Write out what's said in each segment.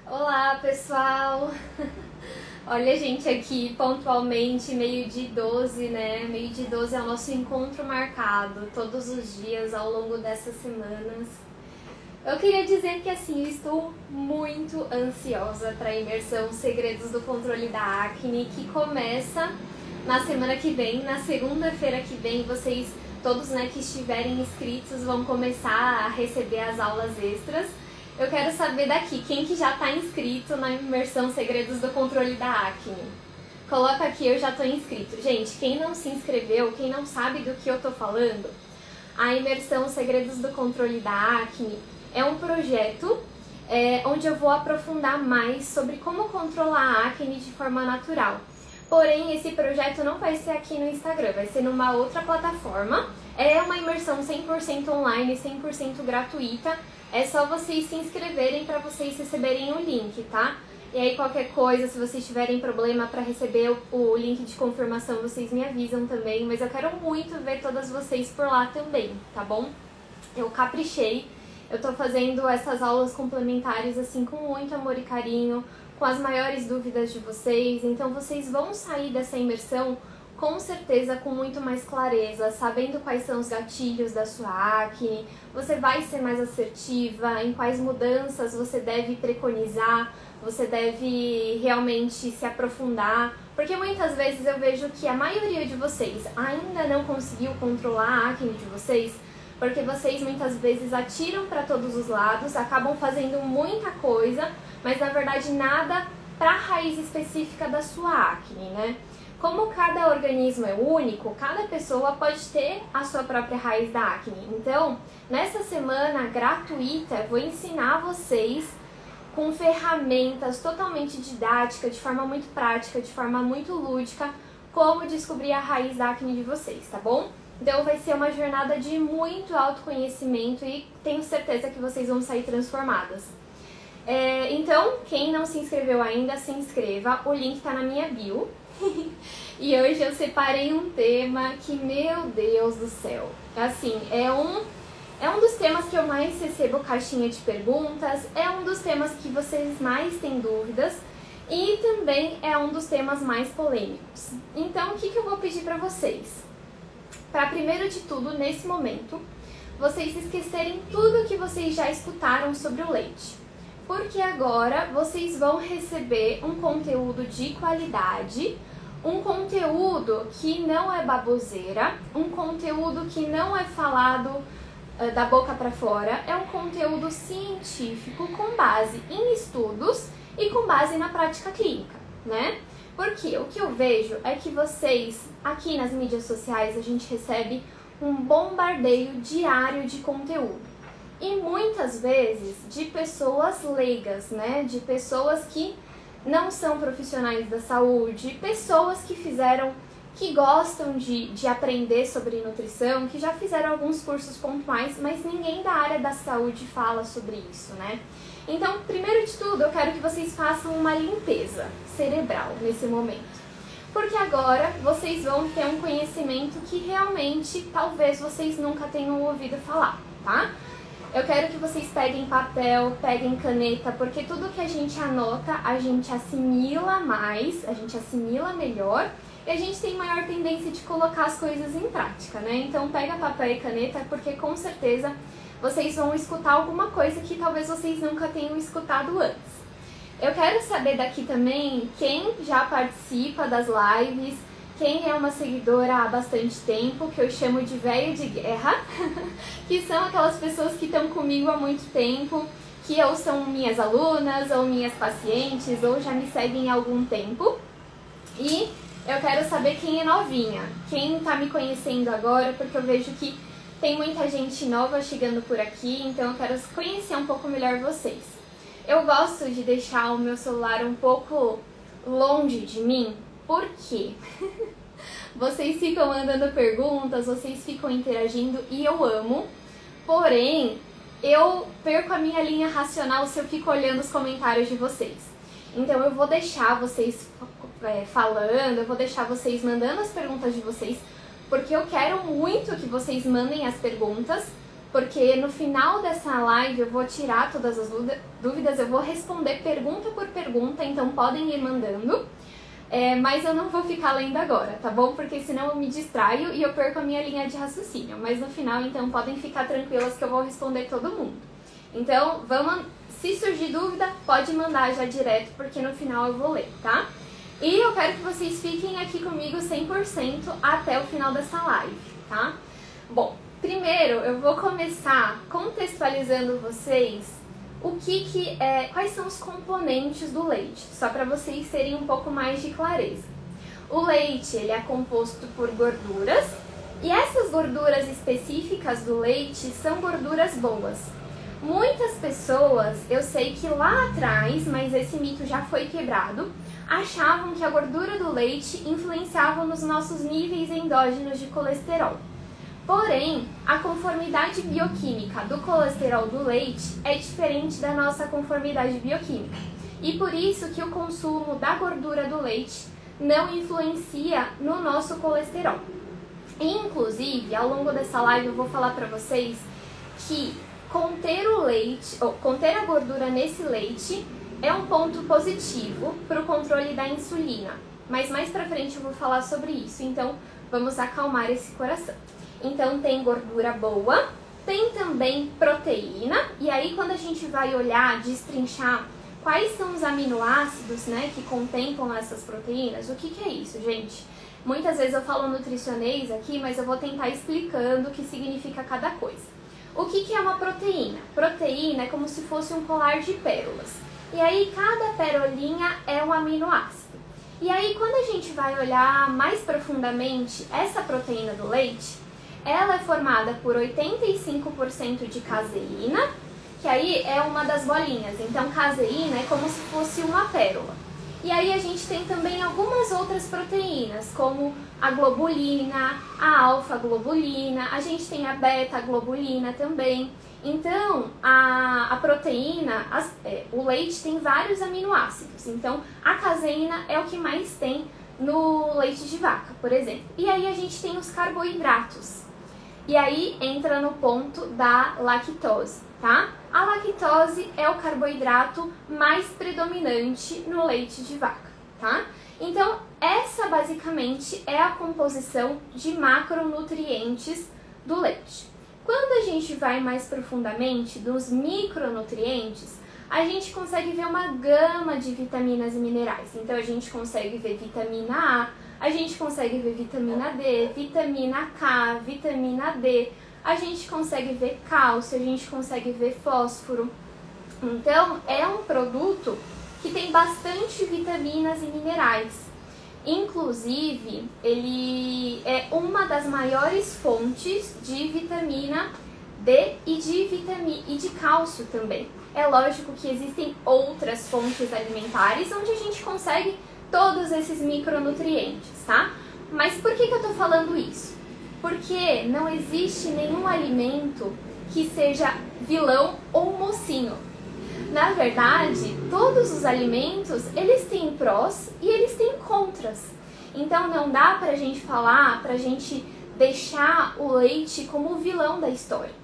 Olá, pessoal! Olha a gente aqui pontualmente, meio-dia 12, né? Meio-dia 12 é o nosso encontro marcado todos os dias ao longo dessas semanas. Eu queria dizer que assim, eu estou muito ansiosa para a imersão Segredos do Controle da Acne, que começa na semana que vem, na segunda-feira que vem. Vocês todos, né, que estiverem inscritos vão começar a receber as aulas extras. Eu quero saber daqui, quem que já está inscrito na imersão Segredos do Controle da Acne? Coloca aqui, eu já estou inscrito. Gente, quem não se inscreveu, quem não sabe do que eu estou falando, a imersão Segredos do Controle da Acne é um projeto onde eu vou aprofundar mais sobre como controlar a acne de forma natural. Porém, esse projeto não vai ser aqui no Instagram, vai ser numa outra plataforma. É uma imersão 100% online, 100% gratuita. É só vocês se inscreverem para vocês receberem o link, tá? E aí qualquer coisa, se vocês tiverem problema para receber o link de confirmação, vocês me avisam também. Mas eu quero muito ver todas vocês por lá também, tá bom? Eu caprichei, eu tô fazendo essas aulas complementares assim com muito amor e carinho, com as maiores dúvidas de vocês. Então vocês vão sair dessa imersão com certeza com muito mais clareza, sabendo quais são os gatilhos da sua acne. Você vai ser mais assertiva em quais mudanças você deve preconizar, você deve realmente se aprofundar, porque muitas vezes eu vejo que a maioria de vocês ainda não conseguiu controlar a acne de vocês, porque vocês muitas vezes atiram para todos os lados, acabam fazendo muita coisa, mas na verdade nada para a raiz específica da sua acne, né? Como cada organismo é único, cada pessoa pode ter a sua própria raiz da acne. Então, nessa semana gratuita, eu vou ensinar vocês com ferramentas totalmente didáticas, de forma muito prática, de forma muito lúdica, como descobrir a raiz da acne de vocês, tá bom? Então vai ser uma jornada de muito autoconhecimento e tenho certeza que vocês vão sair transformadas. Então, quem não se inscreveu ainda, se inscreva, o link tá na minha bio. E hoje eu separei um tema que, meu Deus do céu, assim, é um dos temas que eu mais recebo caixinha de perguntas, é um dos temas que vocês mais têm dúvidas e também é um dos temas mais polêmicos. Então, o que eu vou pedir pra vocês? Para primeiro de tudo, nesse momento, vocês esquecerem tudo que vocês já escutaram sobre o leite. Porque agora vocês vão receber um conteúdo de qualidade, um conteúdo que não é baboseira, um conteúdo que não é falado da boca para fora, é um conteúdo científico com base em estudos e com base na prática clínica, né? Porque o que eu vejo é que vocês, aqui nas mídias sociais, a gente recebe um bombardeio diário de conteúdo. E muitas vezes de pessoas leigas, né? De pessoas que não são profissionais da saúde, pessoas que gostam de aprender sobre nutrição, que já fizeram alguns cursos pontuais, mas ninguém da área da saúde fala sobre isso, né? Então, primeiro de tudo, eu quero que vocês façam uma limpeza cerebral nesse momento. Porque agora vocês vão ter um conhecimento que realmente talvez vocês nunca tenham ouvido falar, tá? Eu quero que vocês peguem papel, peguem caneta, porque tudo que a gente anota, a gente assimila mais, a gente assimila melhor e a gente tem maior tendência de colocar as coisas em prática, né? Então pega papel e caneta, porque com certeza vocês vão escutar alguma coisa que talvez vocês nunca tenham escutado antes. Eu quero saber daqui também quem já participa das lives, quem é uma seguidora há bastante tempo, que eu chamo de velho de guerra, que são aquelas pessoas que estão comigo há muito tempo, que ou são minhas alunas, ou minhas pacientes, ou já me seguem há algum tempo. E eu quero saber quem é novinha, quem está me conhecendo agora, porque eu vejo que tem muita gente nova chegando por aqui, então eu quero conhecer um pouco melhor vocês. Eu gosto de deixar o meu celular um pouco longe de mim. Por quê? Vocês ficam mandando perguntas, vocês ficam interagindo e eu amo, porém eu perco a minha linha racional se eu fico olhando os comentários de vocês. Então eu vou deixar vocês falando, eu vou deixar vocês mandando as perguntas de vocês, porque eu quero muito que vocês mandem as perguntas, porque no final dessa live eu vou tirar todas as dúvidas, eu vou responder pergunta por pergunta, então podem ir mandando. Mas eu não vou ficar lendo agora, tá bom? Porque senão eu me distraio e eu perco a minha linha de raciocínio. Mas no final, então, podem ficar tranquilas que eu vou responder todo mundo. Então, se surgir dúvida, pode mandar já direto, porque no final eu vou ler, tá? E eu quero que vocês fiquem aqui comigo 100% até o final dessa live, tá? Bom, primeiro eu vou começar contextualizando vocês quais são os componentes do leite, só para vocês terem um pouco mais de clareza. O leite, ele é composto por gorduras, e essas gorduras específicas do leite são gorduras boas. Muitas pessoas, eu sei que lá atrás, mas esse mito já foi quebrado, achavam que a gordura do leite influenciava nos nossos níveis endógenos de colesterol. Porém, a conformidade bioquímica do colesterol do leite é diferente da nossa conformidade bioquímica. E por isso que o consumo da gordura do leite não influencia no nosso colesterol. Inclusive, ao longo dessa live eu vou falar para vocês que conter a gordura nesse leite é um ponto positivo para o controle da insulina. Mas mais pra frente eu vou falar sobre isso, então vamos acalmar esse coração. Então tem gordura boa, tem também proteína, e aí quando a gente vai olhar, destrinchar quais são os aminoácidos, né, que contemplam essas proteínas, o que é isso, gente? Muitas vezes eu falo nutricionês aqui, mas eu vou tentar explicando o que significa cada coisa. O que é uma proteína? Proteína é como se fosse um colar de pérolas, e aí cada perolinha é um aminoácido. E aí quando a gente vai olhar mais profundamente essa proteína do leite, ela é formada por 85% de caseína, que aí é uma das bolinhas. Então, caseína é como se fosse uma pérola. E aí a gente tem também algumas outras proteínas, como a globulina, a alfa-globulina, a gente tem a beta-globulina também. Então, a proteína, o leite tem vários aminoácidos. Então, a caseína é o que mais tem no leite de vaca, por exemplo. E aí a gente tem os carboidratos. E aí entra no ponto da lactose, tá? A lactose é o carboidrato mais predominante no leite de vaca, tá? Então, essa basicamente é a composição de macronutrientes do leite. Quando a gente vai mais profundamente dos micronutrientes, a gente consegue ver uma gama de vitaminas e minerais. Então, a gente consegue ver vitamina A gente consegue ver vitamina D, vitamina K, vitamina D, a gente consegue ver cálcio, a gente consegue ver fósforo. Então, é um produto que tem bastante vitaminas e minerais. Inclusive, ele é uma das maiores fontes de vitamina D e de cálcio também. É lógico que existem outras fontes alimentares onde a gente consegue todos esses micronutrientes, tá? Mas por que eu tô falando isso? Porque não existe nenhum alimento que seja vilão ou mocinho. Na verdade, todos os alimentos, eles têm prós e eles têm contras. Então não dá pra gente falar, pra gente deixar o leite como o vilão da história.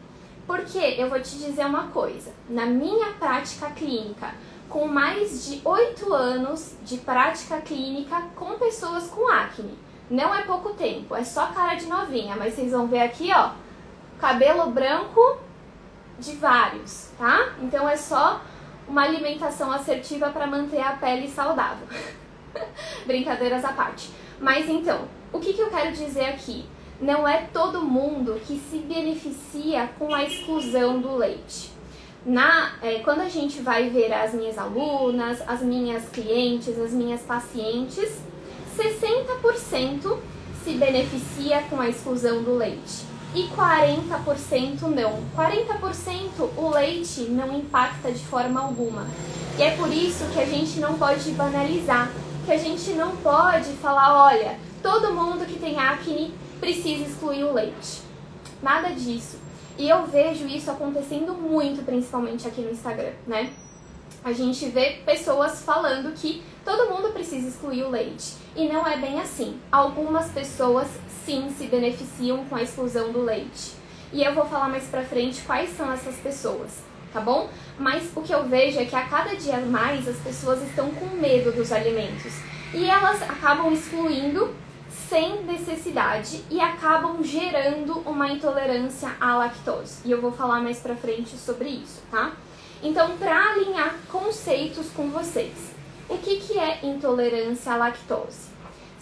Porque eu vou te dizer uma coisa, na minha prática clínica, com mais de 8 anos de prática clínica com pessoas com acne. Não é pouco tempo, é só cara de novinha, mas vocês vão ver aqui, ó, cabelo branco de vários, tá? Então é só uma alimentação assertiva para manter a pele saudável. Brincadeiras à parte. Mas então, o que eu quero dizer aqui? Não é todo mundo que se beneficia com a exclusão do leite. Quando a gente vai ver as minhas alunas, as minhas clientes, as minhas pacientes, 60% se beneficia com a exclusão do leite e 40% não. 40% o leite não impacta de forma alguma. E é por isso que a gente não pode banalizar, que a gente não pode falar, olha, todo mundo que tem acne precisa excluir o leite. Nada disso. E eu vejo isso acontecendo muito, principalmente aqui no Instagram, né? A gente vê pessoas falando que todo mundo precisa excluir o leite. E não é bem assim. Algumas pessoas, sim, se beneficiam com a exclusão do leite. e eu vou falar mais pra frente quais são essas pessoas, tá bom? Mas o que eu vejo é que a cada dia mais as pessoas estão com medo dos alimentos e elas acabam excluindo sem necessidade e acabam gerando uma intolerância à lactose. E eu vou falar mais pra frente sobre isso, tá? Então, para alinhar conceitos com vocês, o que é intolerância à lactose?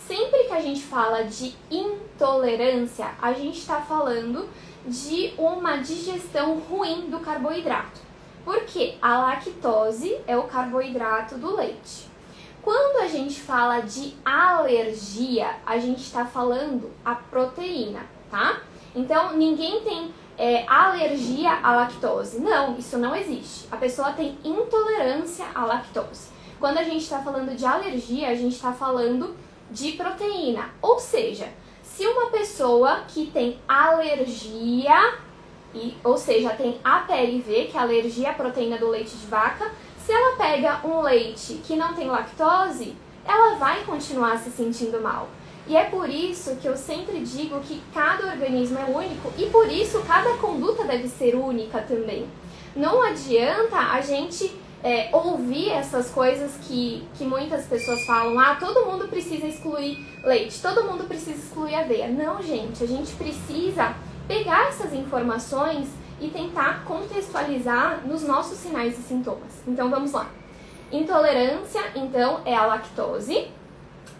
Sempre que a gente fala de intolerância, a gente está falando de uma digestão ruim do carboidrato. Porque a lactose é o carboidrato do leite. Quando a gente fala de alergia, a gente está falando a proteína, tá? Então, ninguém tem alergia à lactose. Não, isso não existe. A pessoa tem intolerância à lactose. Quando a gente está falando de alergia, a gente está falando de proteína. Ou seja, se uma pessoa que tem alergia, ou seja, tem APLV, que é alergia à proteína do leite de vaca, se ela pega um leite que não tem lactose, ela vai continuar se sentindo mal. E é por isso que eu sempre digo que cada organismo é único e por isso cada conduta deve ser única também. Não adianta a gente ouvir essas coisas que muitas pessoas falam, ah, todo mundo precisa excluir leite, todo mundo precisa excluir aveia. Não, gente, a gente precisa pegar essas informações e tentar contextualizar nos nossos sinais e sintomas. Então vamos lá. Intolerância, então, é a lactose.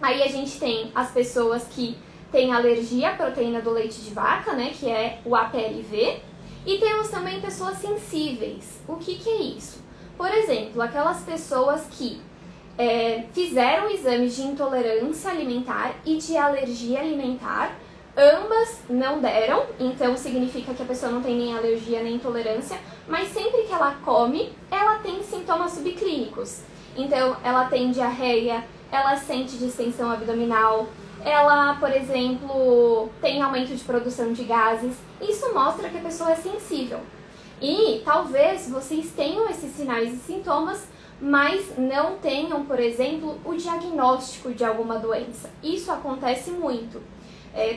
Aí a gente tem as pessoas que têm alergia à proteína do leite de vaca, né, que é o APLV. E temos também pessoas sensíveis. O que é isso? Por exemplo, aquelas pessoas que fizeram exames de intolerância alimentar e de alergia alimentar, ambas não deram, então significa que a pessoa não tem nem alergia nem intolerância, mas sempre que ela come, ela tem sintomas subclínicos. Então, ela tem diarreia, ela sente distensão abdominal, ela, por exemplo, tem aumento de produção de gases. Isso mostra que a pessoa é sensível. E talvez vocês tenham esses sinais e sintomas, mas não tenham, por exemplo, o diagnóstico de alguma doença. Isso acontece muito.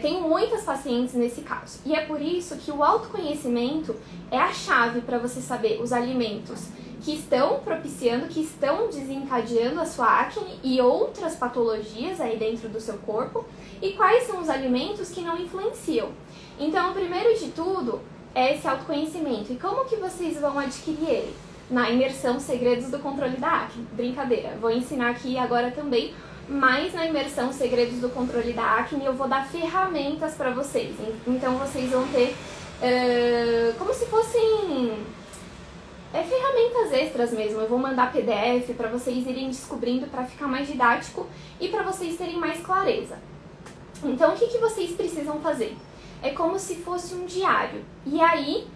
Tenho muitas pacientes nesse caso. E é por isso que o autoconhecimento é a chave para você saber os alimentos que estão propiciando, que estão desencadeando a sua acne e outras patologias aí dentro do seu corpo, e quais são os alimentos que não influenciam. Então, o primeiro de tudo é esse autoconhecimento. E como que vocês vão adquirir ele? Na imersão Segredos do Controle da Acne. Brincadeira, vou ensinar aqui agora também, mas na imersão Segredos do Controle da Acne eu vou dar ferramentas para vocês. Então vocês vão ter como se fossem ferramentas extras mesmo. Eu vou mandar PDF para vocês irem descobrindo, para ficar mais didático e para vocês terem mais clareza. Então o que vocês precisam fazer? É como se fosse um diário. E aí,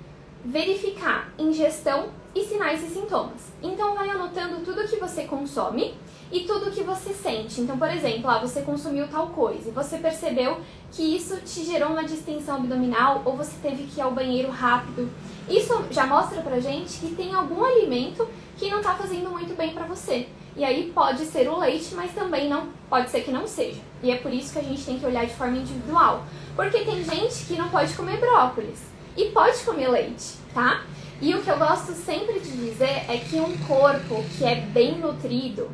verificar ingestão e sinais e sintomas. Então, vai anotando tudo que você consome e tudo que você sente. Então, por exemplo, você consumiu tal coisa e você percebeu que isso te gerou uma distensão abdominal ou você teve que ir ao banheiro rápido. Isso já mostra pra gente que tem algum alimento que não tá fazendo muito bem pra você. E aí pode ser o leite, mas também não pode ser que não seja. E é por isso que a gente tem que olhar de forma individual. Porque tem gente que não pode comer brócolis e pode comer leite, tá? E o que eu gosto sempre de dizer é que um corpo que é bem nutrido,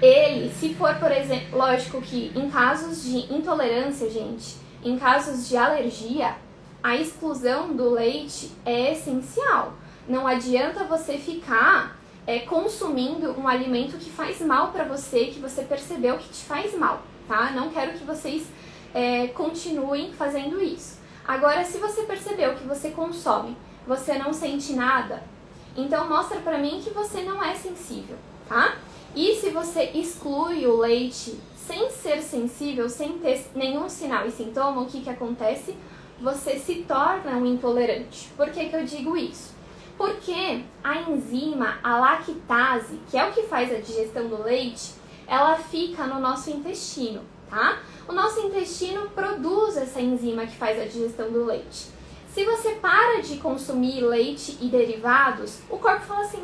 ele, se for, por exemplo, lógico que em casos de intolerância, gente, em casos de alergia, a exclusão do leite é essencial. Não adianta você ficar consumindo um alimento que faz mal pra você, que você percebeu que te faz mal, tá? Não quero que vocês continuem fazendo isso. Agora, se você percebeu que você consome, você não sente nada, então mostra pra mim que você não é sensível, tá? E se você exclui o leite sem ser sensível, sem ter nenhum sinal e sintoma, o que acontece? Você se torna um intolerante. Por que eu digo isso? Porque a enzima, a lactase, que é o que faz a digestão do leite, ela fica no nosso intestino, tá? O nosso intestino produz essa enzima que faz a digestão do leite. Se você para de consumir leite e derivados, o corpo fala assim,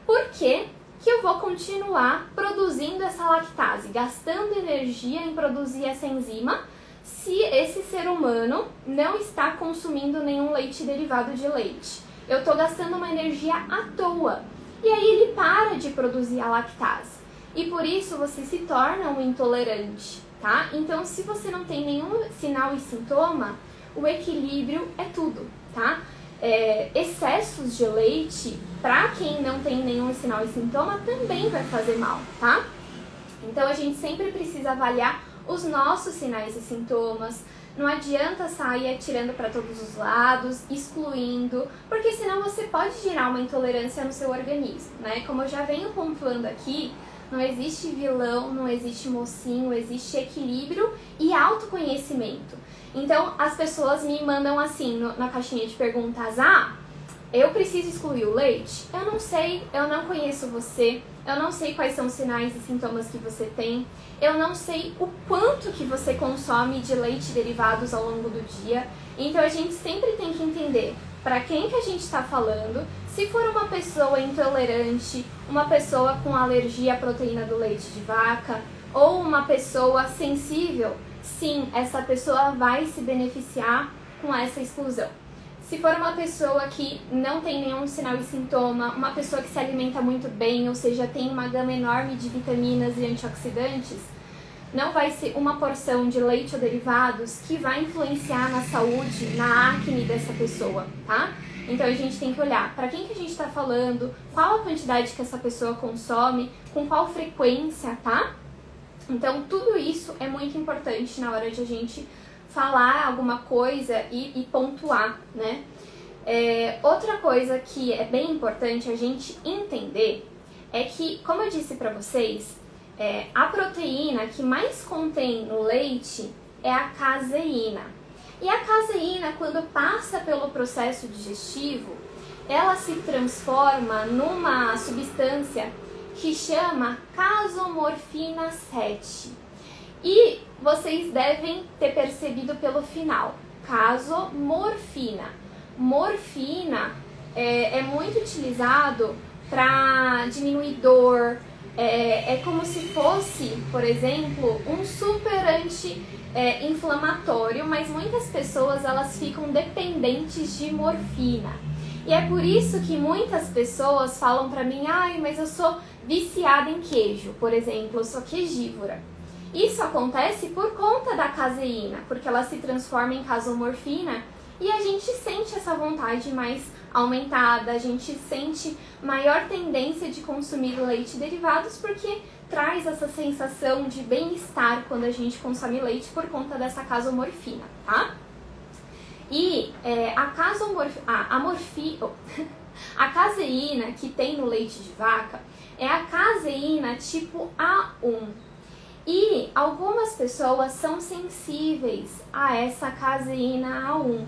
por que eu vou continuar produzindo essa lactase, gastando energia em produzir essa enzima, se esse ser humano não está consumindo nenhum leite derivado de leite. Eu estou gastando uma energia à toa. E aí ele para de produzir a lactase. E por isso você se torna um intolerante, tá? Então, se você não tem nenhum sinal e sintoma, o equilíbrio é tudo, tá? Excessos de leite, para quem não tem nenhum sinal e sintoma, também vai fazer mal, tá? Então, a gente sempre precisa avaliar os nossos sinais e sintomas. Não adianta sair atirando para todos os lados, excluindo, porque senão você pode gerar uma intolerância no seu organismo, né? Como eu já venho pontuando aqui, não existe vilão, não existe mocinho, existe equilíbrio e autoconhecimento. Então, as pessoas me mandam assim, na caixinha de perguntas, eu preciso excluir o leite? Eu não sei, eu não conheço você, eu não sei quais são os sinais e sintomas que você tem, eu não sei o quanto que você consome de leite derivados ao longo do dia. Então a gente sempre tem que entender para quem que a gente está falando. Se for uma pessoa intolerante, uma pessoa com alergia à proteína do leite de vaca ou uma pessoa sensível, sim, essa pessoa vai se beneficiar com essa exclusão. Se for uma pessoa que não tem nenhum sinal e sintoma, uma pessoa que se alimenta muito bem, ou seja, tem uma gama enorme de vitaminas e antioxidantes, não vai ser uma porção de leite ou derivados que vai influenciar na saúde, na acne dessa pessoa, tá? Então a gente tem que olhar para quem que a gente está falando, qual a quantidade que essa pessoa consome, com qual frequência, tá? Então tudo isso é muito importante na hora de a gente falar alguma coisa e pontuar, né? Outra coisa que é bem importante a gente entender é que, como eu disse para vocês, a proteína que mais contém no leite é a caseína. E a caseína, quando passa pelo processo digestivo, ela se transforma numa substância que chama casomorfina 7. E vocês devem ter percebido pelo final, casomorfina. Morfina é muito utilizado para diminuir dor, é como se fosse, por exemplo, um super anti-inflamatório, mas muitas pessoas elas ficam dependentes de morfina. E é por isso que muitas pessoas falam pra mim, mas eu sou viciada em queijo, por exemplo, eu sou queijívora. Isso acontece por conta da caseína, porque ela se transforma em casomorfina e a gente sente essa vontade mais aumentada, a gente sente maior tendência de consumir leite e derivados porque traz essa sensação de bem-estar quando a gente consome leite por conta dessa casomorfina, tá? E a caseína que tem no leite de vaca é a caseína tipo A1. E algumas pessoas são sensíveis a essa caseína A1.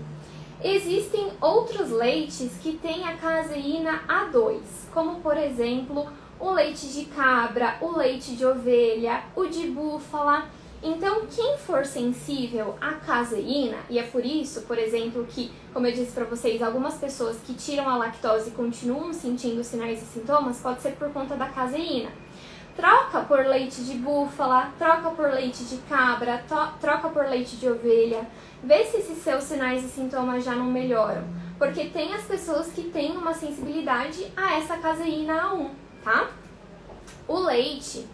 Existem outros leites que têm a caseína A2, como por exemplo o leite de cabra, o leite de ovelha, o de búfala. Então, quem for sensível à caseína, e é por isso, por exemplo, que, como eu disse para vocês, algumas pessoas que tiram a lactose continuam sentindo sinais e sintomas, pode ser por conta da caseína. Troca por leite de búfala, troca por leite de cabra, troca por leite de ovelha. Vê se esses seus sinais e sintomas já não melhoram. Porque tem as pessoas que têm uma sensibilidade a essa caseína A1, tá? O leite,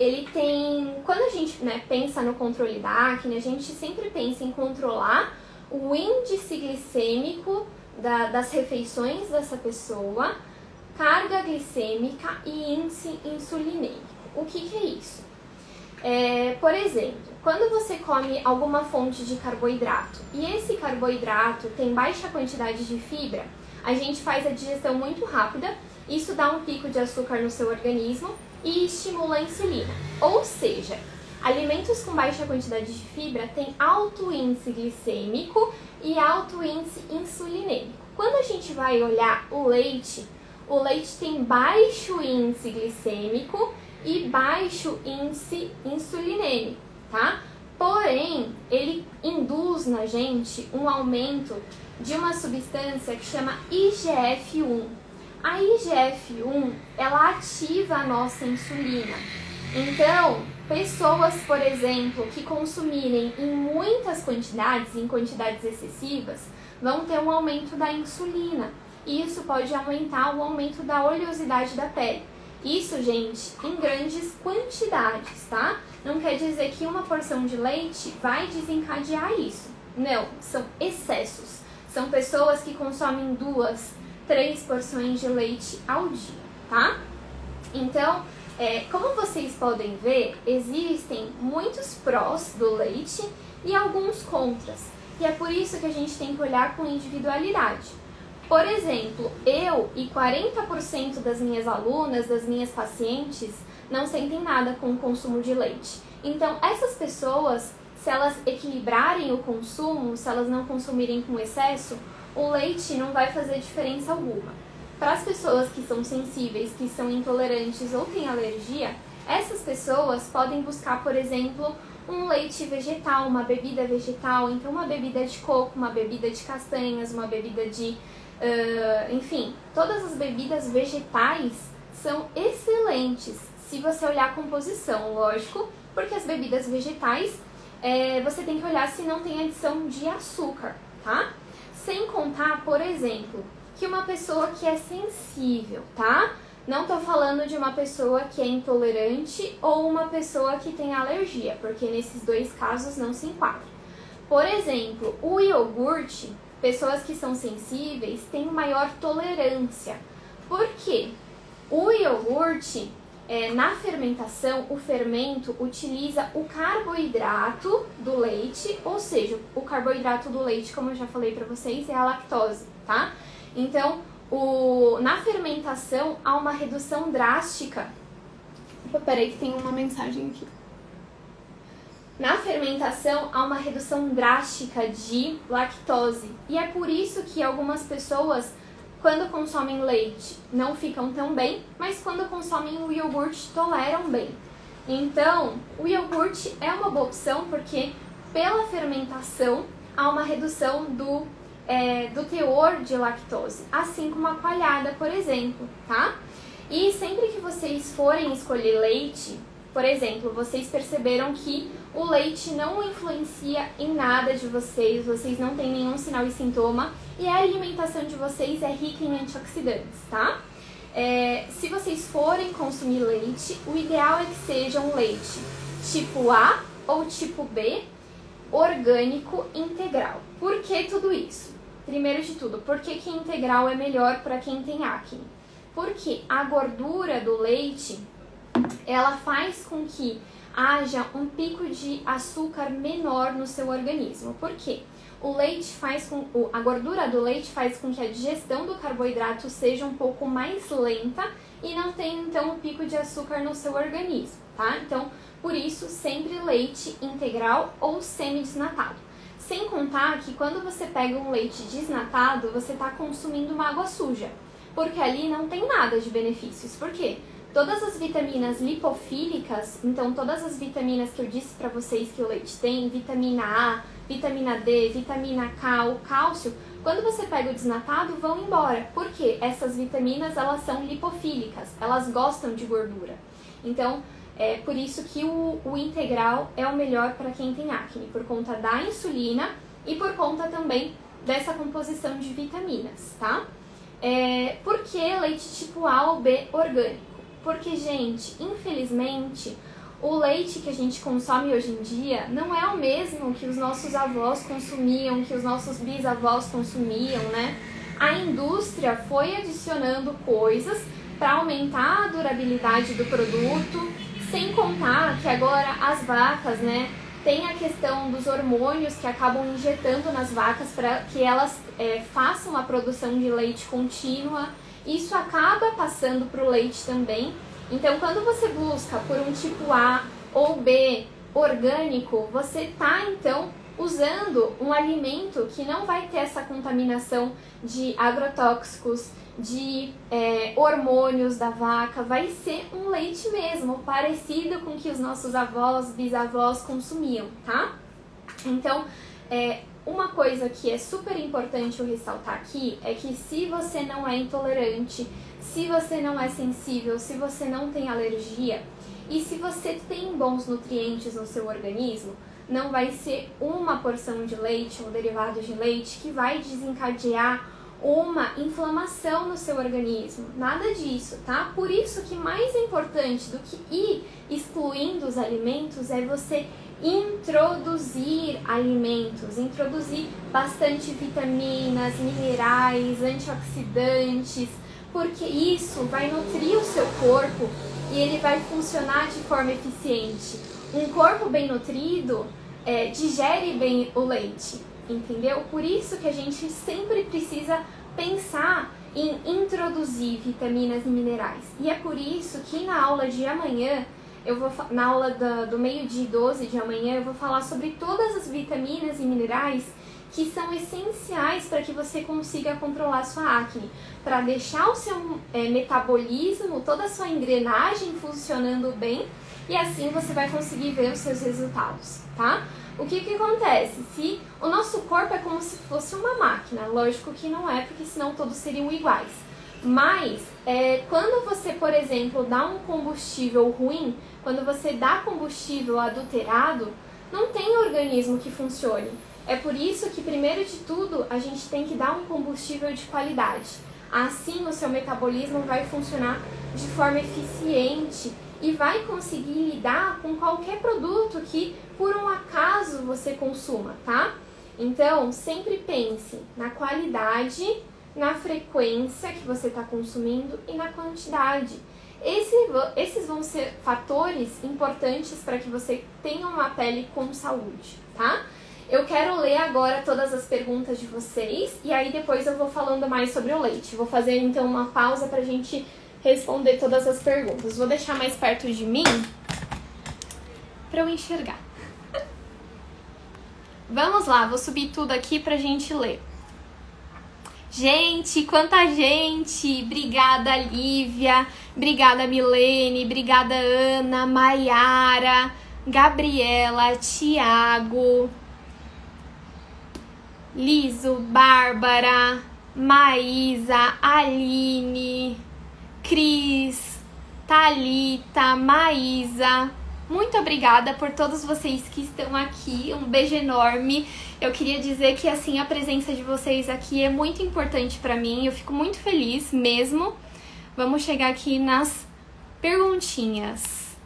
ele tem... Quando a gente pensa no controle da acne, a gente sempre pensa em controlar o índice glicêmico das refeições dessa pessoa, carga glicêmica e índice insulinêmico. O que é isso? Por exemplo, quando você come alguma fonte de carboidrato e esse carboidrato tem baixa quantidade de fibra, a gente faz a digestão muito rápida, isso dá um pico de açúcar no seu organismo e estimula a insulina. Ou seja, alimentos com baixa quantidade de fibra têm alto índice glicêmico e alto índice insulinêmico. Quando a gente vai olhar o leite tem baixo índice glicêmico e baixo índice insulinêmico, tá? Porém, ele induz na gente um aumento de uma substância que chama IGF-1. A IGF-1, ela ativa a nossa insulina. Então, Pessoas, por exemplo, que consumirem em muitas quantidades, em quantidades excessivas, vão ter um aumento da insulina. E isso pode aumentar o aumento da oleosidade da pele. Isso, gente, em grandes quantidades, tá? Não quer dizer que uma porção de leite vai desencadear isso. Não, são excessos. São pessoas que consomem 2, 3 porções de leite ao dia, tá? Então, como vocês podem ver, existem muitos prós do leite e alguns contras. E é por isso que a gente tem que olhar com individualidade. Por exemplo, eu e 40% das minhas alunas, das minhas pacientes, não sentem nada com o consumo de leite. Então, essas pessoas, se elas equilibrarem o consumo, se elas não consumirem com excesso, o leite não vai fazer diferença alguma. Para as pessoas que são sensíveis, que são intolerantes ou têm alergia, essas pessoas podem buscar, por exemplo, um leite vegetal, uma bebida vegetal, então uma bebida de coco, uma bebida de castanhas, uma bebida de... enfim, todas as bebidas vegetais são excelentes, se você olhar a composição, lógico, porque as bebidas vegetais, você tem que olhar se não tem adição de açúcar, tá? Sem contar, por exemplo, que uma pessoa que é sensível, tá? Não tô falando de uma pessoa que é intolerante ou uma pessoa que tem alergia, porque nesses 2 casos não se enquadra. Por exemplo, o iogurte, pessoas que são sensíveis têm maior tolerância. Por quê? O iogurte, na fermentação, o fermento utiliza o carboidrato do leite, ou seja, o carboidrato do leite, como eu já falei pra vocês, é a lactose, tá? Então, na fermentação há uma redução drástica. Opa, peraí que tem uma mensagem aqui. Na fermentação há uma redução drástica de lactose. E é por isso que algumas pessoas, quando consomem leite, não ficam tão bem, mas quando consomem o iogurte, toleram bem. Então, o iogurte é uma boa opção porque pela fermentação há uma redução do teor de lactose, assim como a coalhada, por exemplo, tá? E sempre que vocês forem escolher leite, por exemplo, vocês perceberam que o leite não influencia em nada de vocês, vocês não têm nenhum sinal e sintoma, e a alimentação de vocês é rica em antioxidantes, tá? Se vocês forem consumir leite, o ideal é que seja um leite tipo A ou tipo B, orgânico integral. Por que tudo isso? Primeiro de tudo, por que integral é melhor para quem tem acne? Porque a gordura do leite, ela faz com que haja um pico de açúcar menor no seu organismo. Por quê? A gordura do leite faz com que a digestão do carboidrato seja um pouco mais lenta e não tenha então um pico de açúcar no seu organismo, tá? Então, por isso, sempre leite integral ou semi-desnatado. Sem contar que quando você pega um leite desnatado, você está consumindo uma água suja, porque ali não tem nada de benefícios. Por quê? Todas as vitaminas lipofílicas, então todas as vitaminas que eu disse para vocês que o leite tem, vitamina A, vitamina D, vitamina K, o cálcio, quando você pega o desnatado, vão embora. Por quê? Essas vitaminas, elas são lipofílicas, elas gostam de gordura. Então, é por isso que o integral é o melhor para quem tem acne, por conta da insulina e por conta também dessa composição de vitaminas, tá? Por que leite tipo A ou B orgânico? Porque, gente, infelizmente, o leite que a gente consome hoje em dia não é o mesmo que os nossos avós consumiam, que os nossos bisavós consumiam, né? A indústria foi adicionando coisas para aumentar a durabilidade do produto, sem contar que agora as vacas, né, tem a questão dos hormônios que acabam injetando nas vacas para que elas façam a produção de leite contínua. Isso acaba passando para o leite também. Então, quando você busca por um tipo A ou B orgânico, você está, então, usando um alimento que não vai ter essa contaminação de agrotóxicos, de hormônios da vaca, vai ser um leite mesmo, parecido com o que os nossos avós, bisavós consumiam, tá? Então, uma coisa que é super importante eu ressaltar aqui é que se você não é intolerante, se você não é sensível, se você não tem alergia e se você tem bons nutrientes no seu organismo, não vai ser uma porção de leite ou derivados de leite que vai desencadear uma inflamação no seu organismo. Nada disso, tá? Por isso que mais importante do que ir excluindo os alimentos é você introduzir alimentos, introduzir bastante vitaminas, minerais, antioxidantes, porque isso vai nutrir o seu corpo e ele vai funcionar de forma eficiente. Um corpo bem nutrido digere bem o leite, entendeu? Por isso que a gente sempre precisa pensar em introduzir vitaminas e minerais. E é por isso que na aula de amanhã, na aula do meio-dia 12 de amanhã, eu vou falar sobre todas as vitaminas e minerais que são essenciais para que você consiga controlar sua acne, para deixar o seu metabolismo, toda a sua engrenagem funcionando bem, e assim você vai conseguir ver os seus resultados, tá? O que acontece? Se o nosso corpo é como se fosse uma máquina, lógico que não é, porque senão todos seriam iguais. Mas, quando você, por exemplo, dá um combustível ruim, quando você dá combustível adulterado, não tem organismo que funcione. É por isso que, primeiro de tudo, a gente tem que dar um combustível de qualidade. Assim, o seu metabolismo vai funcionar de forma eficiente e vai conseguir lidar com qualquer produto que, por um acaso, você consuma, tá? Então, sempre pense na qualidade, na frequência que você está consumindo e na quantidade. Esses vão ser fatores importantes para que você tenha uma pele com saúde, tá? Eu quero ler agora todas as perguntas de vocês e aí depois eu vou falando mais sobre o leite. Vou fazer então uma pausa para a gente responder todas as perguntas. Vou deixar mais perto de mim para eu enxergar. Vamos lá, vou subir tudo aqui pra gente ler. Gente, quanta gente! Obrigada, Lívia. Obrigada, Milene. Obrigada, Ana, Maiara, Gabriela, Tiago, Liso, Bárbara, Maísa, Aline, Cris, Thalita, Maísa. Muito obrigada por todos vocês que estão aqui. Um beijo enorme. Eu queria dizer que assim a presença de vocês aqui é muito importante pra mim. Eu fico muito feliz mesmo. Vamos chegar aqui nas perguntinhas.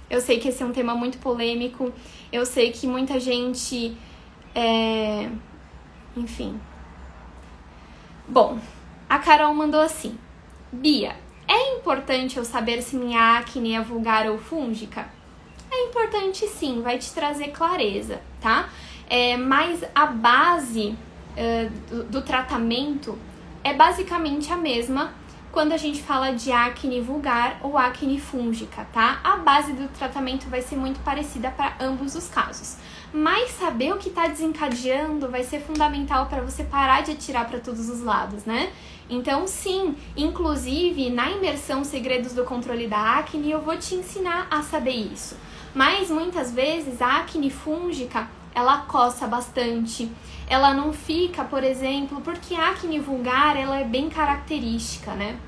Eu sei que esse é um tema muito polêmico. Eu sei que muita gente... Enfim. Bom, a Carol mandou assim. Bia, é importante eu saber se minha acne é vulgar ou fúngica? É importante sim, vai te trazer clareza, tá? Mas a base do tratamento é basicamente a mesma quando a gente fala de acne vulgar ou acne fúngica, tá? A base do tratamento vai ser muito parecida para ambos os casos. Mas saber o que está desencadeando vai ser fundamental para você parar de atirar para todos os lados, né? Então, sim, inclusive na imersão Segredos do Controle da Acne, eu vou te ensinar a saber isso. Mas muitas vezes a acne fúngica, ela coça bastante. Ela não fica, por exemplo, porque a acne vulgar, ela é bem característica, né?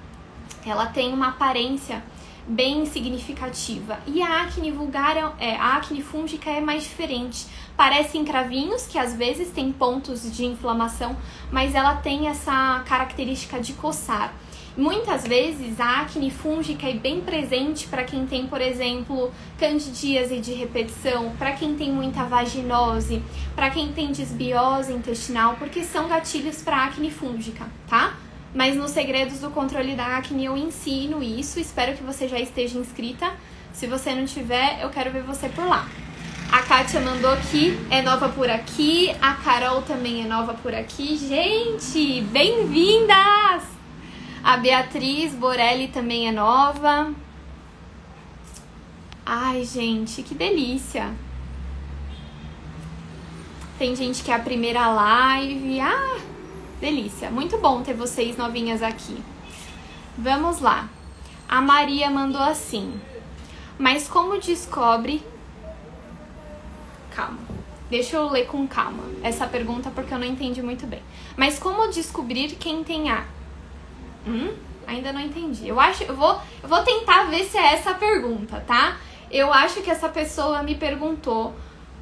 Ela tem uma aparência bem significativa. E a acne vulgar, a acne fúngica é mais diferente. Parecem cravinhos, que às vezes tem pontos de inflamação, mas ela tem essa característica de coçar. Muitas vezes a acne fúngica é bem presente para quem tem, por exemplo, candidíase de repetição, para quem tem muita vaginose, para quem tem desbiose intestinal, porque são gatilhos para acne fúngica, tá? Mas nos Segredos do Controle da Acne eu ensino isso, espero que você já esteja inscrita. Se você não tiver, eu quero ver você por lá. A Kátia mandou aqui, é nova por aqui, a Carol também é nova por aqui. Gente, bem-vindas! A Beatriz Borelli também é nova. Ai, gente, que delícia! Tem gente que é a primeira live. Ah, delícia! Muito bom ter vocês novinhas aqui. Vamos lá. A Maria mandou assim. Mas como descobre... Calma. Deixa eu ler com calma essa pergunta porque eu não entendi muito bem. Mas como descobrir quem tem acne? Ainda não entendi. Eu vou tentar ver se é essa a pergunta, tá? Eu acho que essa pessoa me perguntou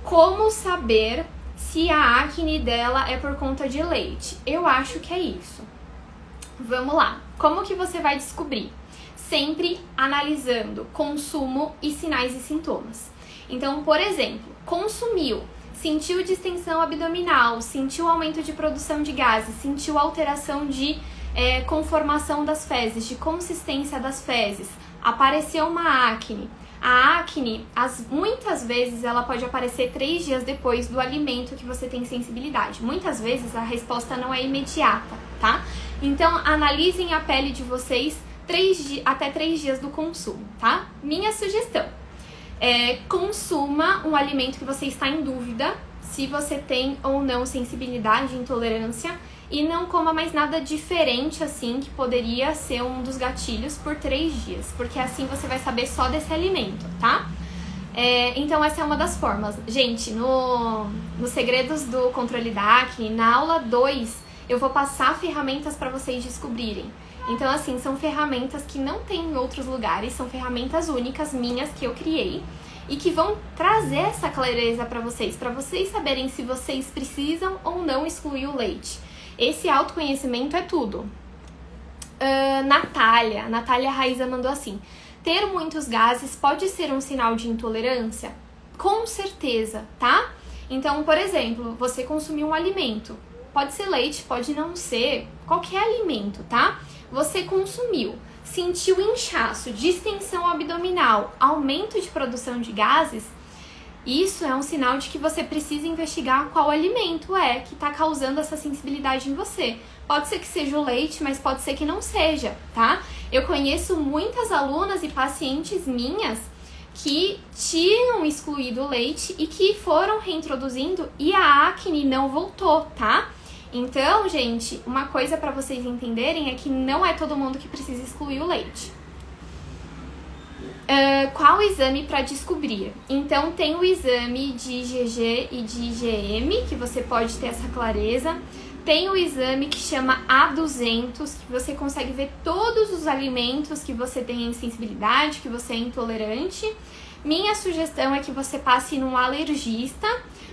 como saber se a acne dela é por conta de leite. Eu acho que é isso. Vamos lá. Como que você vai descobrir? Sempre analisando consumo e sinais e sintomas. Então, por exemplo, consumiu, sentiu distensão abdominal, sentiu aumento de produção de gases, sentiu alteração de conformação das fezes, de consistência das fezes, apareceu uma acne. A acne, muitas vezes, ela pode aparecer 3 dias depois do alimento que você tem sensibilidade. Muitas vezes a resposta não é imediata, tá? Então, analisem a pele de vocês até 3 dias do consumo, tá? Minha sugestão consuma um alimento que você está em dúvida se você tem ou não sensibilidade, intolerância, e não coma mais nada diferente assim que poderia ser um dos gatilhos por 3 dias, porque assim você vai saber só desse alimento, tá? Então essa é uma das formas. Gente, no Segredos do Controle da Acne, na aula 2, eu vou passar ferramentas para vocês descobrirem. Então assim, são ferramentas que não tem em outros lugares, são ferramentas únicas minhas que eu criei e que vão trazer essa clareza para vocês saberem se vocês precisam ou não excluir o leite. Esse autoconhecimento é tudo. Natália Raíza mandou assim: ter muitos gases pode ser um sinal de intolerância? Com certeza, tá? Então, por exemplo, você consumiu um alimento. Pode ser leite, pode não ser, qualquer alimento, tá? Você consumiu, sentiu inchaço, distensão abdominal, aumento de produção de gases. Isso é um sinal de que você precisa investigar qual alimento que está causando essa sensibilidade em você. Pode ser que seja o leite, mas pode ser que não seja, tá? Eu conheço muitas alunas e pacientes minhas que tinham excluído o leite e que foram reintroduzindo e a acne não voltou, tá? Então, gente, uma coisa para vocês entenderem é que não é todo mundo que precisa excluir o leite. Qual exame para descobrir? Então, tem o exame de IgG e de IgM, que você pode ter essa clareza. Tem o exame que chama A200, que você consegue ver todos os alimentos que você tem sensibilidade, que você é intolerante. Minha sugestão é que você passe num alergista,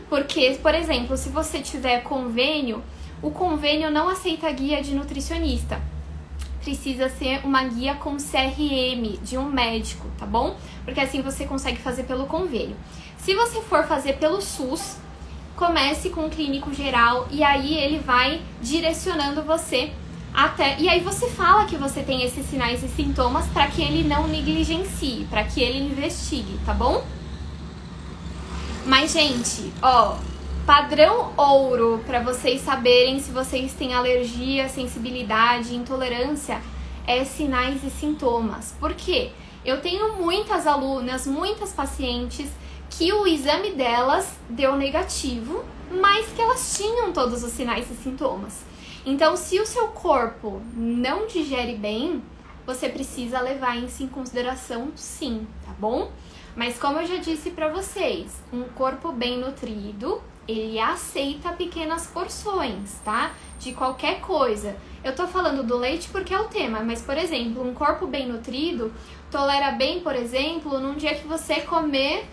porque, por exemplo, se você tiver convênio, o convênio não aceita guia de nutricionista. Precisa ser uma guia com CRM de um médico, tá bom? Porque assim você consegue fazer pelo convênio. Se você for fazer pelo SUS, comece com o clínico geral e aí ele vai direcionando você até... E aí você fala que você tem esses sinais e sintomas para que ele não negligencie, para que ele investigue, tá bom? Mas, gente, padrão ouro para vocês saberem se vocês têm alergia, sensibilidade, intolerância é sinais e sintomas. Por quê? Eu tenho muitas alunas, muitas pacientes que o exame delas deu negativo, mas que elas tinham todos os sinais e sintomas. Então, se o seu corpo não digere bem, você precisa levar isso em consideração sim, tá bom? Mas como eu já disse para vocês, um corpo bem nutrido, ele aceita pequenas porções, tá? De qualquer coisa. Eu tô falando do leite porque é o tema, mas, por exemplo, um corpo bem nutrido tolera bem, por exemplo, num dia que você comer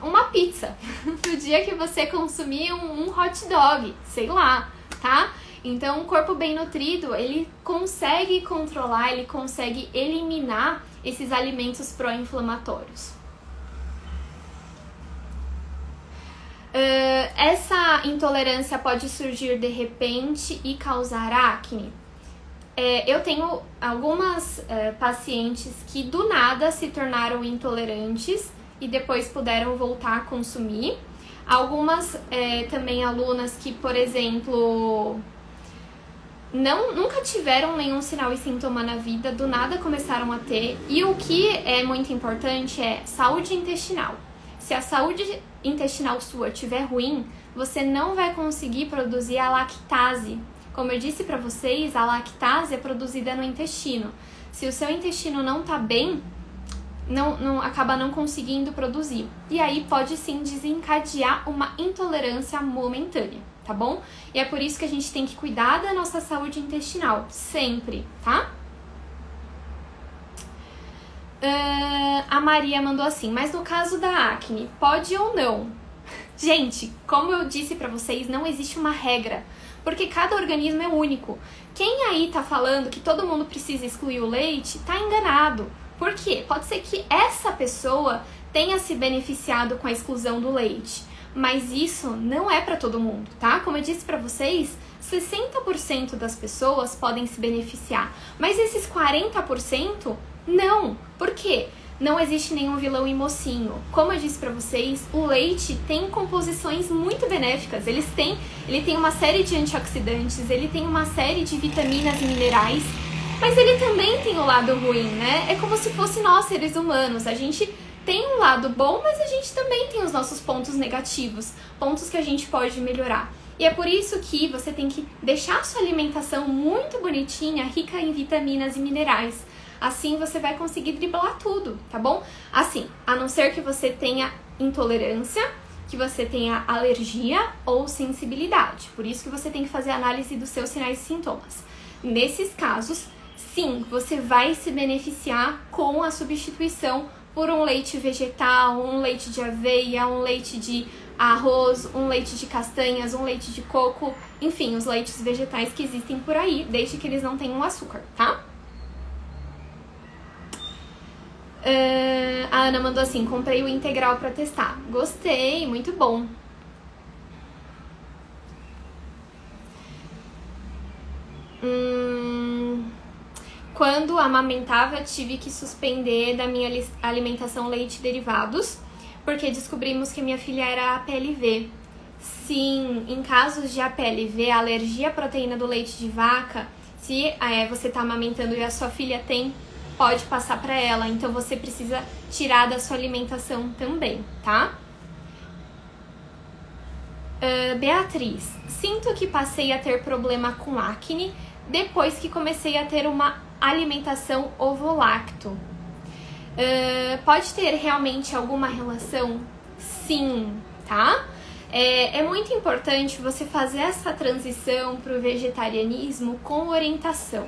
uma pizza, no dia que você consumir um hot dog, sei lá, tá? Então, um corpo bem nutrido, ele consegue controlar, ele consegue eliminar esses alimentos pró-inflamatórios. Essa intolerância pode surgir de repente e causar acne? Eu tenho algumas pacientes que do nada se tornaram intolerantes e depois puderam voltar a consumir. Algumas também alunas que, por exemplo, nunca tiveram nenhum sinal e sintoma na vida, do nada começaram a ter. E o que é muito importante é saúde intestinal. Se a saúde intestinal sua estiver ruim, você não vai conseguir produzir a lactase. Como eu disse para vocês, a lactase é produzida no intestino. Se o seu intestino não tá bem, acaba não conseguindo produzir. E aí pode sim desencadear uma intolerância momentânea, tá bom? E é por isso que a gente tem que cuidar da nossa saúde intestinal, sempre, tá? A Maria mandou assim, mas no caso da acne, pode ou não? Gente, como eu disse pra vocês, não existe uma regra, porque cada organismo é único. Quem aí tá falando que todo mundo precisa excluir o leite, tá enganado. Por quê? Pode ser que essa pessoa tenha se beneficiado com a exclusão do leite, mas isso não é pra todo mundo, tá? Como eu disse pra vocês, 60% das pessoas podem se beneficiar, mas esses 40% não. Por quê? Não existe nenhum vilão em mocinho. Como eu disse pra vocês, o leite tem composições muito benéficas. Ele tem uma série de antioxidantes, ele tem uma série de vitaminas e minerais, mas ele também tem o lado ruim, né? É como se fosse nós, seres humanos. A gente tem um lado bom, mas a gente também tem os nossos pontos negativos, pontos que a gente pode melhorar. E é por isso que você tem que deixar a sua alimentação muito bonitinha, rica em vitaminas e minerais. Assim você vai conseguir driblar tudo, tá bom? Assim, a não ser que você tenha intolerância, que você tenha alergia ou sensibilidade. Por isso que você tem que fazer a análise dos seus sinais e sintomas. Nesses casos, sim, você vai se beneficiar com a substituição por um leite vegetal, um leite de aveia, um leite de arroz, um leite de castanhas, um leite de coco, enfim, os leites vegetais que existem por aí, desde que eles não tenham açúcar, tá? A Ana mandou assim, comprei o integral pra testar. Gostei, muito bom. Quando amamentava, tive que suspender da minha alimentação leite e derivados, porque descobrimos que minha filha era APLV. Sim, em casos de APLV, alergia à proteína do leite de vaca, se você tá amamentando e a sua filha tem, pode passar para ela, então você precisa tirar da sua alimentação também, tá? Beatriz, sinto que passei a ter problema com acne depois que comecei a ter uma alimentação ovo-lacto. Pode ter realmente alguma relação? Sim, tá? É muito importante você fazer essa transição para o vegetarianismo com orientação.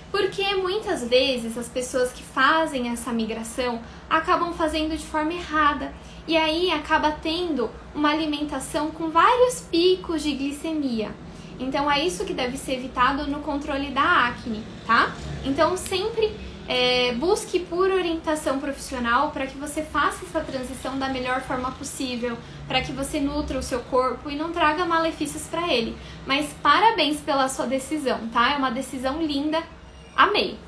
Porque muitas vezes as pessoas que fazem essa migração acabam fazendo de forma errada e aí acaba tendo uma alimentação com vários picos de glicemia. Então é isso que deve ser evitado no controle da acne, tá? Então sempre busque por orientação profissional para que você faça essa transição da melhor forma possível, para que você nutra o seu corpo e não traga malefícios para ele. Mas parabéns pela sua decisão, tá? É uma decisão linda. Amei.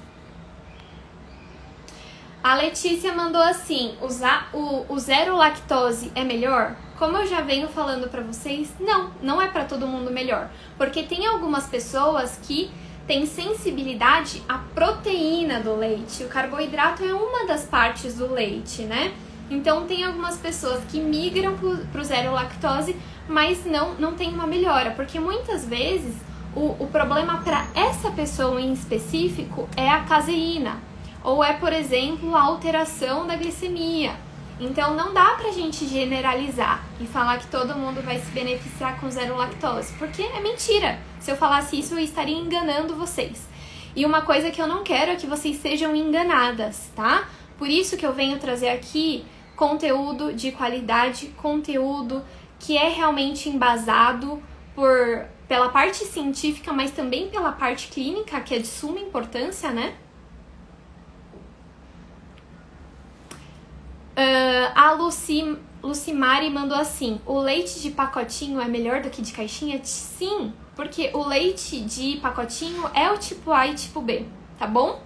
A Letícia mandou assim, usar o zero lactose é melhor? Como eu já venho falando pra vocês, não é pra todo mundo melhor. Porque tem algumas pessoas que têm sensibilidade à proteína do leite. O carboidrato é uma das partes do leite, né? Então tem algumas pessoas que migram pro zero lactose, mas não tem uma melhora. Porque muitas vezes o problema para essa pessoa em específico é a caseína, ou é, por exemplo, a alteração da glicemia. Então não dá pra gente generalizar e falar que todo mundo vai se beneficiar com zero lactose, porque é mentira. Se eu falasse isso, eu estaria enganando vocês. E uma coisa que eu não quero é que vocês sejam enganadas, tá? Por isso que eu venho trazer aqui conteúdo de qualidade, conteúdo que é realmente embasado pela parte científica, mas também pela parte clínica, que é de suma importância, né? A Lucimari mandou assim, o leite de pacotinho é melhor do que de caixinha? Sim, porque o leite de pacotinho é o tipo A e tipo B, tá bom?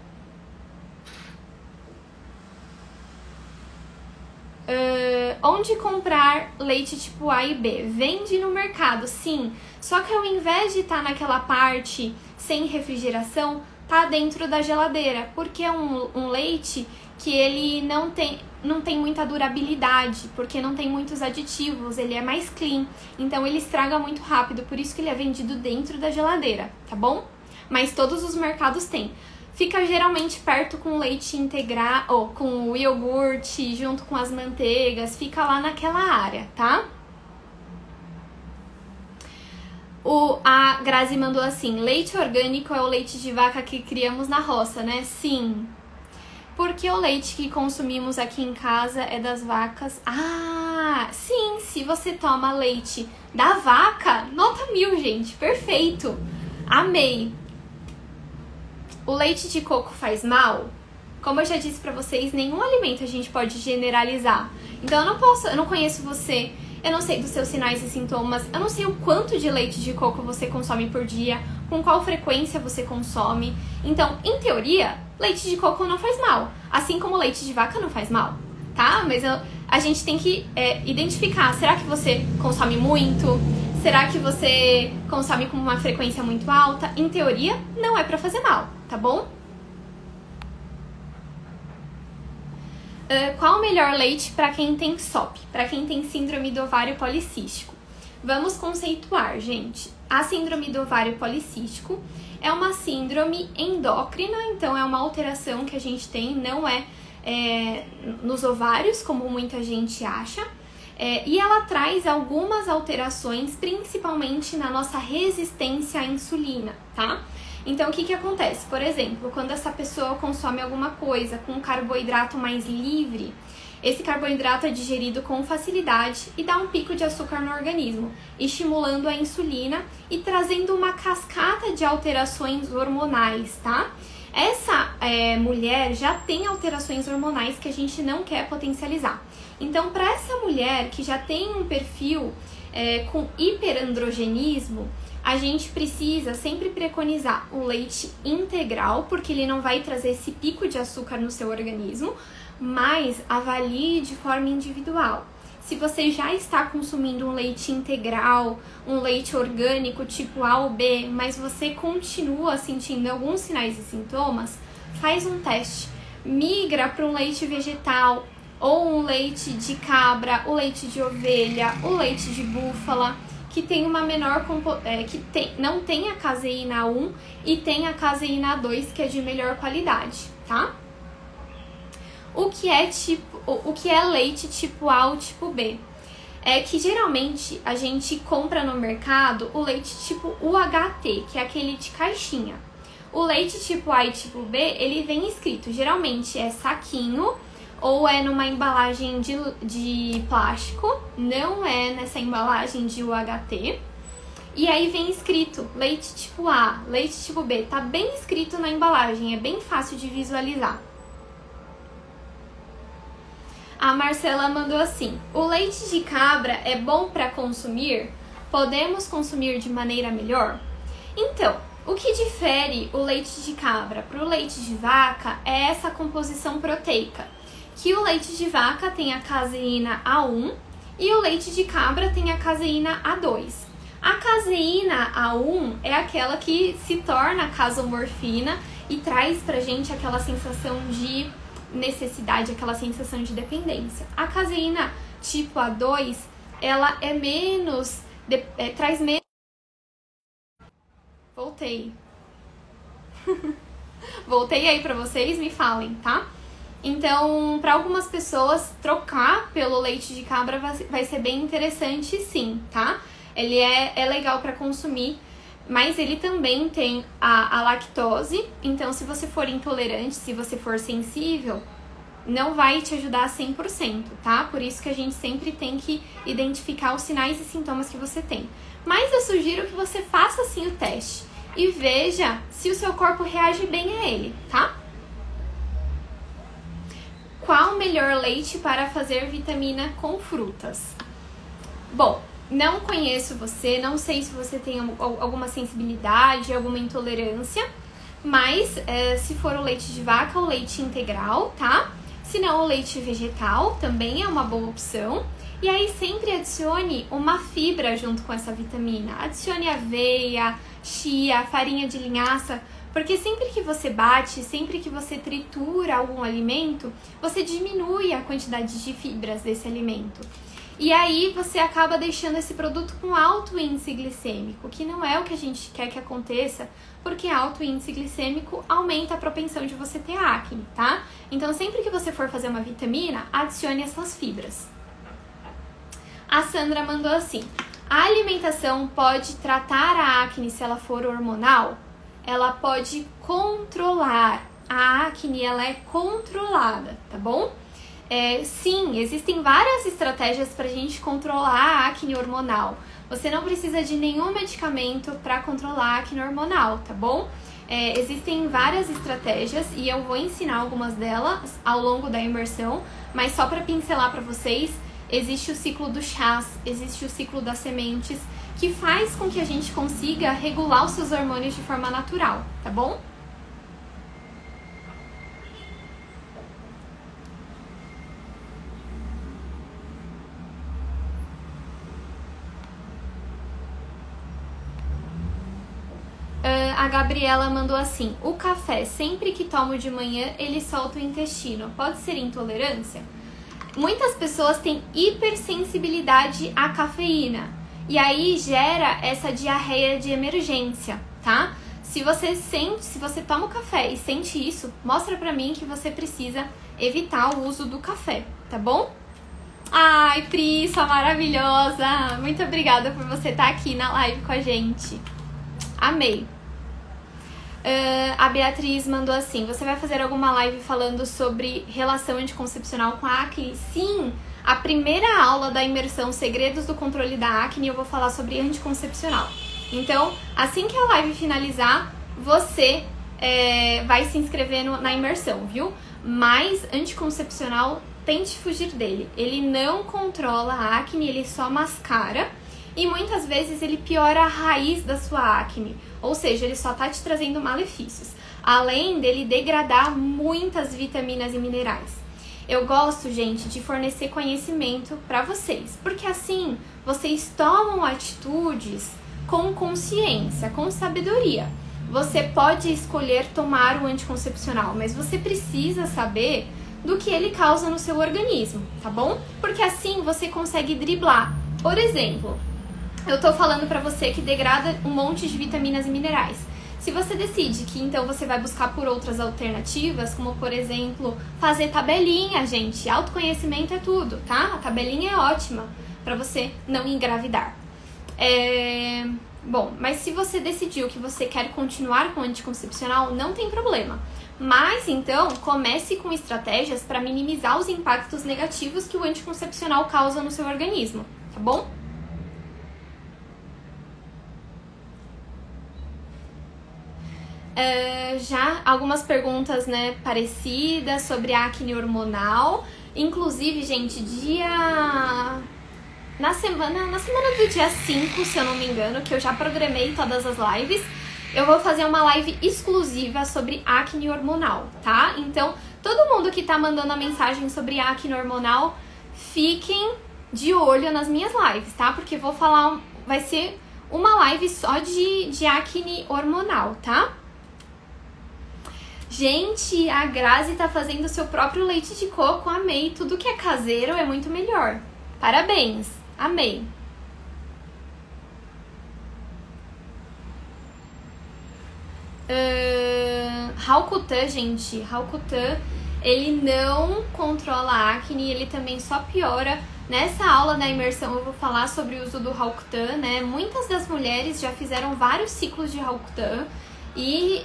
Onde comprar leite tipo A e B? Vende no mercado, sim. Só que ao invés de estar naquela parte sem refrigeração, tá dentro da geladeira. Porque é um leite que ele não tem muita durabilidade, porque não tem muitos aditivos, ele é mais clean. Então ele estraga muito rápido, por isso que ele é vendido dentro da geladeira, tá bom? Mas todos os mercados têm. Fica geralmente perto com leite integral, ou com o iogurte, junto com as manteigas, fica lá naquela área, tá? A Grazi mandou assim, leite orgânico é o leite de vaca que criamos na roça, né? Sim. Porque o leite que consumimos aqui em casa é das vacas. Ah, sim, se você toma leite da vaca, nota 1000, gente, perfeito. Amei. O leite de coco faz mal? Como eu já disse pra vocês, nenhum alimento a gente pode generalizar. Então eu não conheço você, eu não sei dos seus sinais e sintomas, eu não sei o quanto de leite de coco você consome por dia, com qual frequência você consome. Então, em teoria, leite de coco não faz mal, assim como leite de vaca não faz mal, tá? Mas a gente tem que identificar, será que você consome muito? Será que você consome com uma frequência muito alta? Em teoria, não é pra fazer mal, tá bom? Qual o melhor leite para quem tem SOP, para quem tem síndrome do ovário policístico? Vamos conceituar, gente. A síndrome do ovário policístico é uma síndrome endócrina, então é uma alteração que a gente tem, não é nos ovários, como muita gente acha, e ela traz algumas alterações, principalmente na nossa resistência à insulina, tá? Então, o que acontece? Por exemplo, quando essa pessoa consome alguma coisa com carboidrato mais livre, esse carboidrato é digerido com facilidade e dá um pico de açúcar no organismo, estimulando a insulina e trazendo uma cascata de alterações hormonais, tá? Essa mulher já tem alterações hormonais que a gente não quer potencializar. Então, para essa mulher que já tem um perfil com hiperandrogenismo, a gente precisa sempre preconizar o leite integral, porque ele não vai trazer esse pico de açúcar no seu organismo, mas avalie de forma individual. Se você já está consumindo um leite integral, um leite orgânico tipo A ou B, mas você continua sentindo alguns sinais e sintomas, faz um teste. Migra para um leite vegetal, ou um leite de cabra, o leite de ovelha, o leite de búfala, que tem uma menor não tem a caseína 1 e tem a caseína 2, que é de melhor qualidade, tá? O que é leite tipo A ou tipo B? É que geralmente a gente compra no mercado o leite tipo UHT, que é aquele de caixinha. O leite tipo A e tipo B, ele vem escrito, geralmente é saquinho, ou é numa embalagem de plástico, não é nessa embalagem de UHT. E aí vem escrito leite tipo A, leite tipo B, tá bem escrito na embalagem, é bem fácil de visualizar. A Marcela mandou assim: o leite de cabra é bom para consumir? Podemos consumir de maneira melhor? Então, o que difere o leite de cabra para o leite de vaca é essa composição proteica. Que o leite de vaca tem a caseína A1 e o leite de cabra tem a caseína A2. A caseína A1 é aquela que se torna casomorfina e traz pra gente aquela sensação de necessidade, aquela sensação de dependência. A caseína tipo A2, ela é menos, traz menos... Voltei. Voltei aí pra vocês, me falem, tá? Então, para algumas pessoas, trocar pelo leite de cabra vai ser bem interessante, sim, tá? Ele é legal para consumir, mas ele também tem a lactose. Então, se você for intolerante, se você for sensível, não vai te ajudar 100%, tá? Por isso que a gente sempre tem que identificar os sinais e sintomas que você tem. Mas eu sugiro que você faça, sim, o teste e veja se o seu corpo reage bem a ele, tá? Qual o melhor leite para fazer vitamina com frutas? Bom, não conheço você, não sei se você tem alguma sensibilidade, alguma intolerância, mas se for o leite de vaca, o leite integral, tá? Se não, o leite vegetal também é uma boa opção. E aí sempre adicione uma fibra junto com essa vitamina. Adicione aveia, chia, farinha de linhaça, porque sempre que você bate, sempre que você tritura algum alimento, você diminui a quantidade de fibras desse alimento. E aí você acaba deixando esse produto com alto índice glicêmico, que não é o que a gente quer que aconteça, porque alto índice glicêmico aumenta a propensão de você ter acne, tá? Então sempre que você for fazer uma vitamina, adicione essas fibras. A Sandra mandou assim: a alimentação pode tratar a acne se ela for hormonal? Ela pode controlar a acne ela é controlada, tá bom? Sim, existem várias estratégias pra gente controlar a acne hormonal. Você não precisa de nenhum medicamento para controlar a acne hormonal, tá bom? Existem várias estratégias e eu vou ensinar algumas delas ao longo da imersão, mas só para pincelar para vocês, existe o ciclo dos chás, existe o ciclo das sementes, que faz com que a gente consiga regular os seus hormônios de forma natural, tá bom? A Gabriela mandou assim: o café, sempre que tomo de manhã, ele solta o intestino. Pode ser intolerância? Muitas pessoas têm hipersensibilidade à cafeína. E aí gera essa diarreia de emergência, tá? Se você toma o café e sente isso, mostra pra mim que você precisa evitar o uso do café, tá bom? Ai, Pri, sua maravilhosa! Muito obrigada por você estar aqui na live com a gente. Amei. A Beatriz mandou assim: você vai fazer alguma live falando sobre relação anticoncepcional com a acne? Sim, a primeira aula da imersão Segredos do Controle da Acne eu vou falar sobre anticoncepcional. Então, assim que a live finalizar, você vai se inscrever na imersão, viu? Mas anticoncepcional, tente fugir dele. Ele não controla a acne, ele só mascara. E muitas vezes ele piora a raiz da sua acne, ou seja, ele só tá te trazendo malefícios, além dele degradar muitas vitaminas e minerais. Eu gosto, gente, de fornecer conhecimento para vocês, porque assim vocês tomam atitudes com consciência, com sabedoria. Você pode escolher tomar o anticoncepcional, mas você precisa saber do que ele causa no seu organismo, tá bom? Porque assim você consegue driblar. Por exemplo, eu tô falando pra você que degrada um monte de vitaminas e minerais. Se você decide que então você vai buscar por outras alternativas, como por exemplo, fazer tabelinha, gente, autoconhecimento é tudo, tá? A tabelinha é ótima pra você não engravidar. Bom, mas se você decidiu que você quer continuar com o anticoncepcional, não tem problema. Mas então, comece com estratégias pra minimizar os impactos negativos que o anticoncepcional causa no seu organismo, tá bom? Já algumas perguntas, né, parecidas sobre acne hormonal. Inclusive, gente, na semana do dia 5, se eu não me engano, que eu já programei todas as lives, eu vou fazer uma live exclusiva sobre acne hormonal, tá? Então, todo mundo que tá mandando a mensagem sobre acne hormonal, fiquem de olho nas minhas lives, tá? Porque vou falar, vai ser uma live só de acne hormonal, tá? Gente, a Grazi tá fazendo seu próprio leite de coco, amei. Tudo que é caseiro é muito melhor. Parabéns, amei. Halcutan, gente, Halcutan, ele não controla a acne, ele também só piora. Nessa aula da imersão eu vou falar sobre o uso do Halcutan, né? Muitas das mulheres já fizeram vários ciclos de Halcutan. E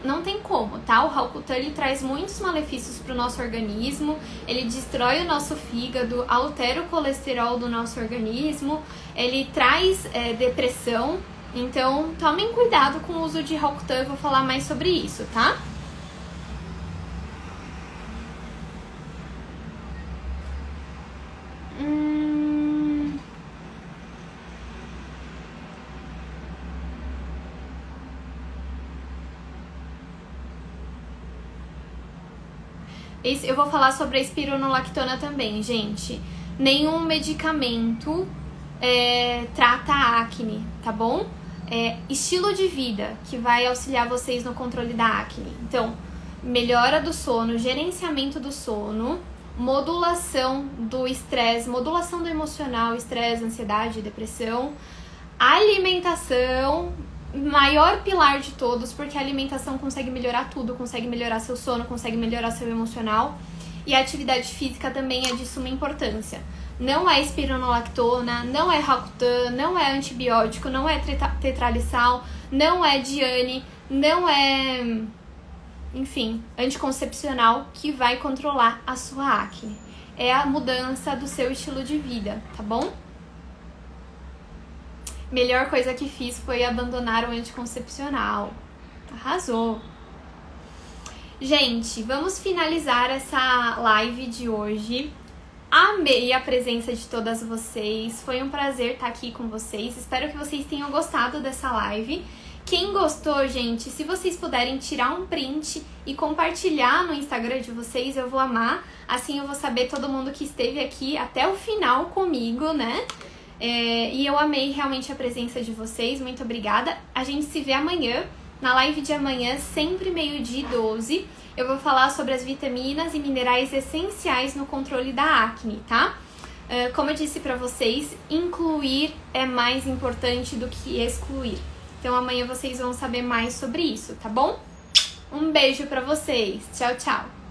não tem como, tá? O Halcutan, ele traz muitos malefícios para o nosso organismo, ele destrói o nosso fígado, altera o colesterol do nosso organismo, ele traz depressão, então tomem cuidado com o uso de Halcutan, eu vou falar mais sobre isso, tá? Eu vou falar sobre a espironolactona também, gente. Nenhum medicamento trata a acne, tá bom? Estilo de vida que vai auxiliar vocês no controle da acne. Então, melhora do sono, gerenciamento do sono, modulação do estresse, modulação do emocional, estresse, ansiedade, depressão, alimentação, maior pilar de todos, porque a alimentação consegue melhorar tudo, consegue melhorar seu sono, consegue melhorar seu emocional, e a atividade física também é de suma importância. Não é espironolactona, não é Halcutan, não é antibiótico, não é tetralisal, não é Diane, não é enfim, anticoncepcional que vai controlar a sua acne. É a mudança do seu estilo de vida, tá bom? Melhor coisa que fiz foi abandonar o anticoncepcional. Arrasou! Gente, vamos finalizar essa live de hoje. Amei a presença de todas vocês. Foi um prazer estar aqui com vocês. Espero que vocês tenham gostado dessa live. Quem gostou, gente, se vocês puderem tirar um print e compartilhar no Instagram de vocês, eu vou amar. Assim eu vou saber todo mundo que esteve aqui até o final comigo, né? E eu amei realmente a presença de vocês. Muito obrigada. A gente se vê amanhã. Na live de amanhã, sempre 12h, eu vou falar sobre as vitaminas e minerais essenciais no controle da acne, tá? Como eu disse pra vocês, incluir é mais importante do que excluir. Então amanhã vocês vão saber mais sobre isso, tá bom? Um beijo pra vocês. Tchau, tchau.